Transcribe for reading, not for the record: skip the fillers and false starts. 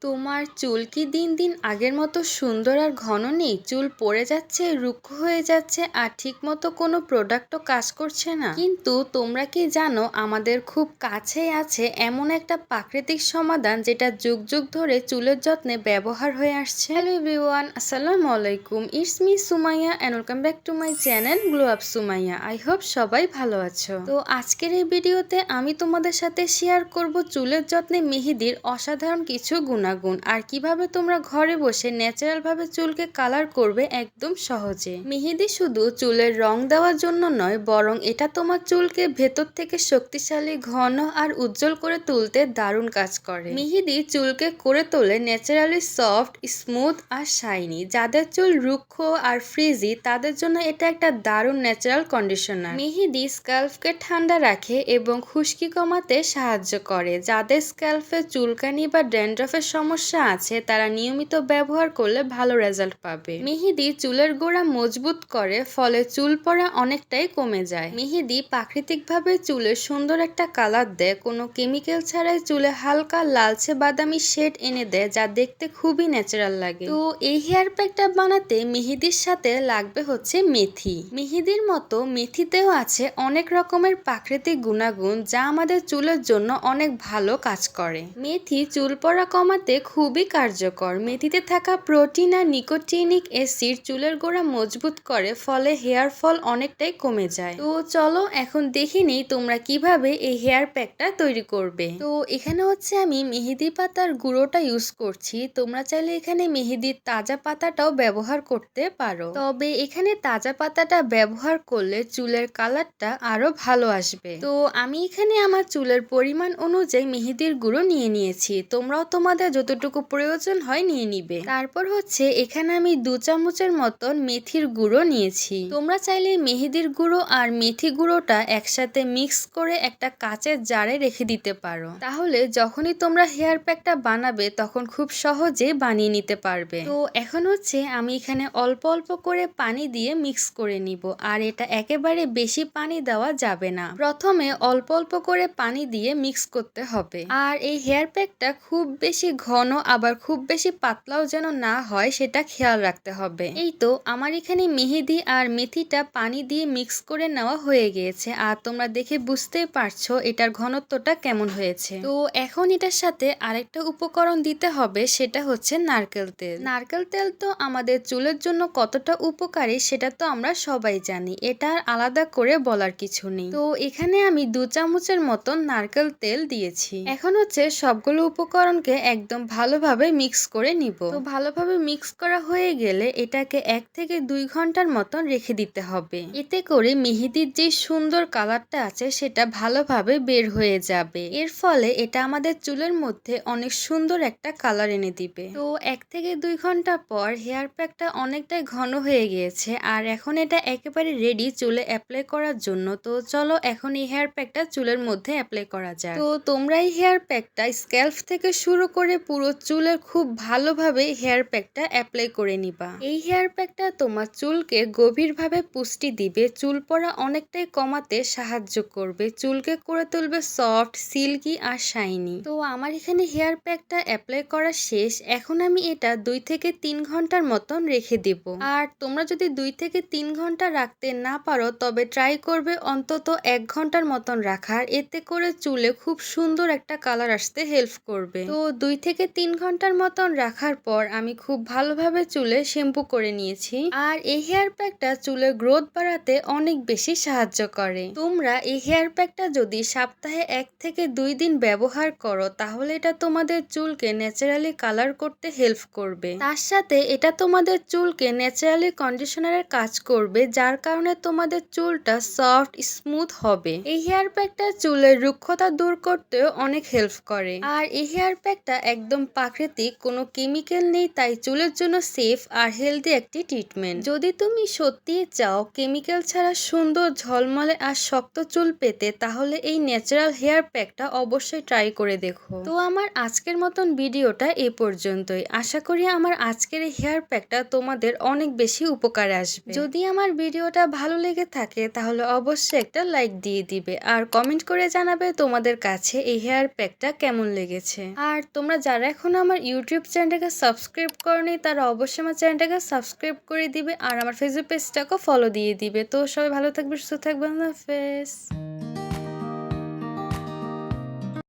তোমার চুল কি দিন দিন আগের মতো সুন্দর আর ঘন নেই? চুল পড়ে যাচ্ছে, রুক্ষ হয়ে যাচ্ছে, আর ঠিক মতো কোনো প্রোডাক্টও কাজ করছে না। কিন্তু তোমরা কি জানো, আমাদের খুব কাছেই আছে এমন একটা প্রাকৃতিক সমাধান যেটা যুগ যুগ ধরে চুলের যত্নে ব্যবহার হয়ে আসছে। হ্যালো এভরিওয়ান, আসসালামু আলাইকুম। It's me Sumaiya and welcome back to my channel glow up Sumaiya. I hope সবাই ভালো আছো। তো আজকের এই ভিডিওতে আমি তোমাদের সাথে শেয়ার করব চুলের যত্নে মেহেদির অসাধারণ কিছু গুণাগুণ আর কিভাবে তোমরা ঘরে বসে ন্যাচারাল ভাবে চুলকে কালার করবে একদম সহজে। মেহেদি শুধু চুলের রং দেওয়ার জন্য নয়, বরং এটা তোমার চুলকে ভেতর থেকে শক্তিশালী, ঘন আর উজ্জ্বল করে তুলতে দারুণ কাজ করে। মেহেদি চুলকে করে তোলে ন্যাচারালি সফট, স্মুথ আর শাইনি। যাদের চুল রুক্ষ আর ফ্রিজি তাদের জন্য এটা একটা দারুণ ন্যাচারাল কন্ডিশনার। মেহেদি স্ক্যাল্পকে ঠান্ডা রাখে এবং খুশকি কমাতে সাহায্য করে। যাদের স্ক্যাল্পে চুলকানি বা ড্যান্ড্রফের সমস্যা আছে তারা নিয়মিত ব্যবহার করলে ভালো রেজাল্ট পাবে। মেহেদি চুলের গোড়া মজবুত করে, ফলে চুল পড়া অনেকটাই কমে যায়। মেহেদি প্রাকৃতিকভাবে চুলে সুন্দর একটা কালার দেয়, কোনো কেমিক্যাল ছাড়াই চুলে হালকা লালচে বাদামি শেড এনে দেয়, যা দেখতে খুবই ন্যাচারাল লাগে। তো এই হেয়ার প্যাকটা বানাতে মেহেদির সাথে লাগবে হচ্ছে মেথি। মেহেদির মতো মেথিতেও আছে অনেক রকমের প্রাকৃতিক গুণাগুণ যা আমাদের চুলের জন্য অনেক ভালো কাজ করে। মেথি চুল পড়া কমাতে খুবই কার্যকর। মেথিতে থাকা প্রোটিন আর নিকোটিনিক অ্যাসিড চুলের গোড়া মজবুত করে, ফলে হেয়ার ফল অনেকটাই কমে যায়। তো চলো এখন দেখে নিই তোমরা কিভাবে এই হেয়ার প্যাকটা তৈরি করবে। তো এখানে হচ্ছে আমি মেহেদি পাতার গুঁড়োটা ইউজ করছি। তোমরা চাইলে এখানে মেহেদির তাজা পাতাটাও ব্যবহার করতে পারো, তবে এখানে তাজা পাতাটা ব্যবহার করলে চুলের কালারটা আরো ভালো আসবে। তো আমি এখানে আমার চুলের পরিমাণ অনুযায়ী মেহেদির গুঁড়ো নিয়ে নিয়েছি। তোমরাও তোমাদের যতটুকু প্রয়োজন হয় নিয়ে নিবে। তারপর হচ্ছে এখানে আমি 2 চামচের মতন মেথির গুঁড়ো নিয়েছি। তোমরা চাইলে মেহেদির গুঁড়ো আর মেথি গুঁড়োটা একসাথে মিক্স করে একটা কাচের জারে রেখে দিতে পারো। তাহলে যখনই তোমরা হেয়ার প্যাকটা বানাবে তখন খুব সহজে বানিয়ে নিতে পারবে। তো এখন হচ্ছে আমি এখানে অল্প অল্প করে পানি দিয়ে মিক্স করে নিব, আর এটা একেবারে বেশি পানি দেওয়া যাবে না। প্রথমে অল্প অল্প করে পানি দিয়ে মিক্স করতে হবে। আর এই হেয়ার প্যাকটা খুব বেশি ঘন আবার খুব বেশি পাতলাও যেন না হয় সেটা খেয়াল রাখতে হবে। এই তো আমার এখানে মেহেদি আর মেথিটা পানি দিয়ে মিক্স করে নেওয়া হয়ে গিয়েছে, আর তোমরা দেখে বুঝতেই পারছো এটার ঘনত্বটা কেমন হয়েছে। তো এখন এটার সাথে আরেকটা উপকরণ দিতে হবে, সেটা হচ্ছে নারকেল তেল। নারকেল তেল তো আমাদের চুলের জন্য কতটা উপকারী সেটা তো আমরা সবাই জানি, এটা আলাদা করে বলার কিছু নেই। তো এখানে আমি 2 চামচের মতন নারকেল তেল দিয়েছি। এখন হচ্ছে সবগুলো উপকরণকে একদম ভালোভাবে মিক্স করে নিব। তো ভালোভাবে মিক্স করা হয়ে গেলে এটাকে 1 থেকে 2 ঘন্টার মতন রেখে দিতে হবে। এতে করে মেহেদির যে সুন্দর কালারটা আছে সেটা ভালোভাবে বের হয়ে যাবে। এর ফলে এটা আমাদের চুলের মধ্যে অনেক সুন্দর একটা কালার এনে দিবে। তো 1 থেকে 2 ঘন্টা পর হেয়ার প্যাকটা অনেকটাই ঘন হয়ে গিয়েছে, আর এখন এটা একেবারে রেডি চুলে অ্যাপ্লাই করার জন্য। তো চলো এখন এই হেয়ার প্যাকটা চুলের মধ্যে অ্যাপ্লাই করা যায়। তো তোমরা এই হেয়ার প্যাকটা স্ক্যাল্প থেকে শুরু করে পুরো চুলের খুব ভালোভাবে হেয়ার প্যাকটা অ্যাপ্লাই করে নিবা। এই হেয়ার প্যাকটা তোমার চুলকে গভীরভাবে পুষ্টি দিবে, চুল পড়া অনেকটাই কমাতে সাহায্য করবে, চুলকে করে তুলবে সফট, সিল্কি আর শাইনি। তো আমার এখানে হেয়ার প্যাকটা অ্যাপ্লাই করা শেষ। এখন আমি এটা 2 থেকে 3 ঘন্টার মতন রেখে দেব। আর তোমরা যদি 2 থেকে 3 ঘন্টা রাখতে না পারো তবে ট্রাই করবে অন্তত 1 ঘন্টার মতন রাখার। এতে করে চুলে খুব সুন্দর একটা কালার আসতে হেল্প করবে। তো 2 থেকে 3 ঘন্টার মতন রাখার পর আমি খুব ভালোভাবে চুলে শ্যাম্পু করে নিয়েছি। আর এই হেয়ার প্যাকটা চুলের গ্রোথ বাড়াতে অনেক বেশি সাহায্য করে। তোমরা এই হেয়ার প্যাকটা যদি সপ্তাহে 1 থেকে 2 দিন ব্যবহার করো তাহলে এটা তোমাদের চুলকে ন্যাচারালি কালার করতে হেল্প করবে। তার সাথে এটা তোমাদের চুলকে ন্যাচারালি কন্ডিশনারের কাজ করবে, যার কারণে তোমাদের চুলটা সফট, স্মুথ হবে। এই হেয়ার প্যাকটা চুলের রুক্ষতা দূর করতেও অনেক হেল্প করে। আর এই হেয়ার প্যাকটা একদম প্রাকৃতিক, কোনো কেমিক্যাল নেই, তাই চুলের জন্য সেফ আর হেলদি একটি ট্রিটমেন্ট। যদি তুমি সত্যি চাও কেমিক্যাল ছাড়া সুন্দর, ঝলমলে আর শক্ত চুল পেতে, তাহলে এই ন্যাচারাল হেয়ার প্যাকটা অবশ্যই ট্রাই করে দেখো। তো আমার আজকের মতন ভিডিওটা এ পর্যন্তই। আশা করি আমার আজকের এই হেয়ার প্যাকটা তোমাদের অনেক বেশি উপকারে আসবে। যদি আমার ভিডিওটা ভালো লেগে থাকে তাহলে অবশ্যই একটা লাইক দিয়ে দিবে, আর কমেন্ট করে জানাবে তোমাদের কাছে এই হেয়ার প্যাকটা কেমন লেগেছে। আর তোমরা যারা এখন আমার ইউটিউব চ্যানেলটাকে সাবস্ক্রাইব করেনি তারা অবশ্যই আমার চ্যানেলটাকে সাবস্ক্রাইব করে দিবে আর আমার ফেসবুক পেজটাকেও ফলো দিয়ে দিবে। তো সবাই ভালো থাকবে, সুস্থ থাকবে, আল্লাহ হাফেজ।